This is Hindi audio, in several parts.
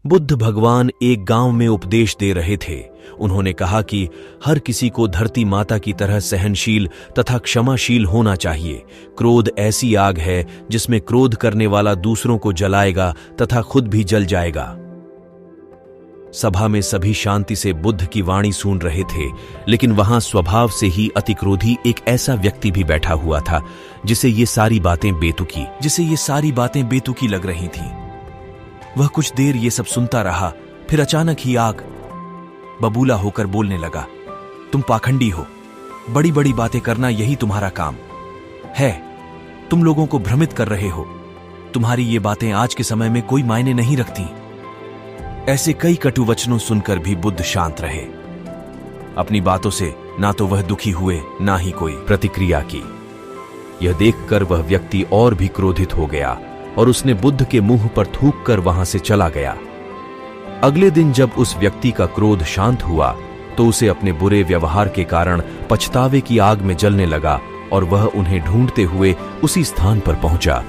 बुद्ध भगवान एक गांव में उपदेश दे रहे थे। उन्होंने कहा कि हर किसी को धरती माता की तरह सहनशील तथा क्षमाशील होना चाहिए। क्रोध ऐसी आग है जिसमें क्रोध करने वाला दूसरों को जलाएगा तथा खुद भी जल जाएगा। सभा में सभी शांति से बुद्ध की वाणी सुन रहे थे, लेकिन वहां स्वभाव से ही अतिक्रोधी एक ऐसा व्यक्ति भी बैठा हुआ था जिसे ये सारी बातें बेतुकी लग रही थीं। वह कुछ देर ये सब सुनता रहा, फिर अचानक ही आग बबूला होकर बोलने लगा, तुम पाखंडी हो, बड़ी बड़ी बातें करना यही तुम्हारा काम है, तुम लोगों को भ्रमित कर रहे हो, तुम्हारी ये बातें आज के समय में कोई मायने नहीं रखती। ऐसे कई कटु वचनों सुनकर भी बुद्ध शांत रहे। अपनी बातों से ना तो वह दुखी हुए, ना ही कोई प्रतिक्रिया की। यह देखकर वह व्यक्ति और भी क्रोधित हो गया और उसने बुद्ध के मुंह पर थूक कर वहां से चला गया। अगले दिन जब उस व्यक्ति का क्रोध शांत हुआ तो उसे अपने बुरे व्यवहार के कारण पछतावे की आग में जलने लगा और वह उन्हें ढूंढते हुए उसी स्थान पर पहुंचा।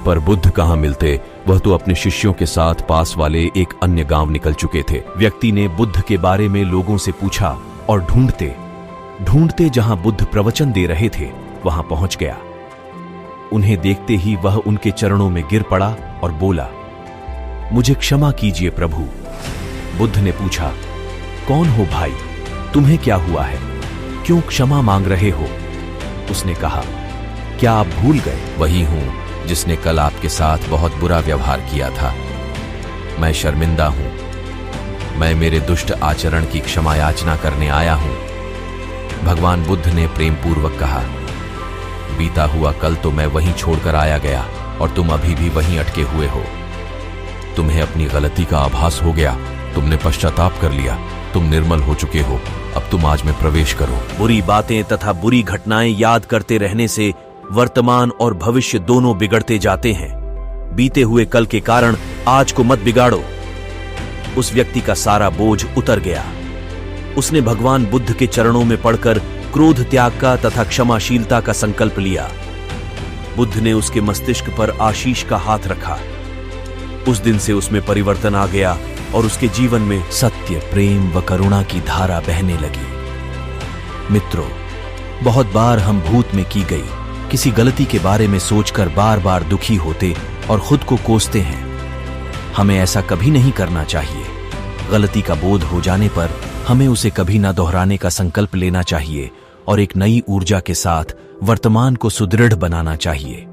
पर बुद्ध कहां मिलते, वह तो अपने शिष्यों के साथ पास वाले एक अन्य गांव निकल चुके थे। व्यक्ति ने बुद्ध के बारे में लोगों से पूछा और ढूंढते ढूंढते जहां बुद्ध प्रवचन दे रहे थे वहां पहुंच गया। उन्हें देखते ही वह उनके चरणों में गिर पड़ा और बोला, मुझे क्षमा कीजिए प्रभु। बुद्ध ने पूछा, कौन हो भाई, तुम्हें क्या हुआ है, क्यों क्षमा मांग रहे हो? उसने कहा, क्या आप भूल गए? वही हूं जिसने कल आपके साथ बहुत बुरा व्यवहार किया था। मैं शर्मिंदा हूं। मैं मेरे दुष्ट आचरण की क्षमा याचना करने आया हूं। भगवान बुद्ध ने प्रेम पूर्वक कहा, बीता हुआ कल तो मैं वहीं छोड़कर आया गया और तुम अभी भी वहीं अटके हुए हो। तुम्हें अपनी गलती का आभास हो गया, तुमने पश्चाताप कर लिया, तुम निर्मल हो चुके हो, अब तुम आज में प्रवेश करो। बुरी बातें तथा बुरी घटनाएं याद करते रहने से वर्तमान और भविष्य दोनों बिगड़ते जाते हैं। बीते हुए कल के कारण आज को मत बिगाड़ो। उस व्यक्ति का सारा बोझ उतर गया। उसने भगवान बुद्ध के चरणों में पड़कर क्रोध त्याग का तथा क्षमाशीलता का संकल्प लिया। बुद्ध ने उसके मस्तिष्क पर आशीष का हाथ रखा। उस दिन से उसमें परिवर्तन आ गया और उसके जीवन में सत्य, प्रेम व करुणा की धारा बहने लगी। मित्रों, बहुत बार हम भूत में की गई किसी गलती के बारे में सोचकर बार बार दुखी होते और खुद को कोसते हैं। हमें ऐसा कभी नहीं करना चाहिए। गलती का बोध हो जाने पर हमें उसे कभी न दोहराने का संकल्प लेना चाहिए और एक नई ऊर्जा के साथ वर्तमान को सुदृढ़ बनाना चाहिए।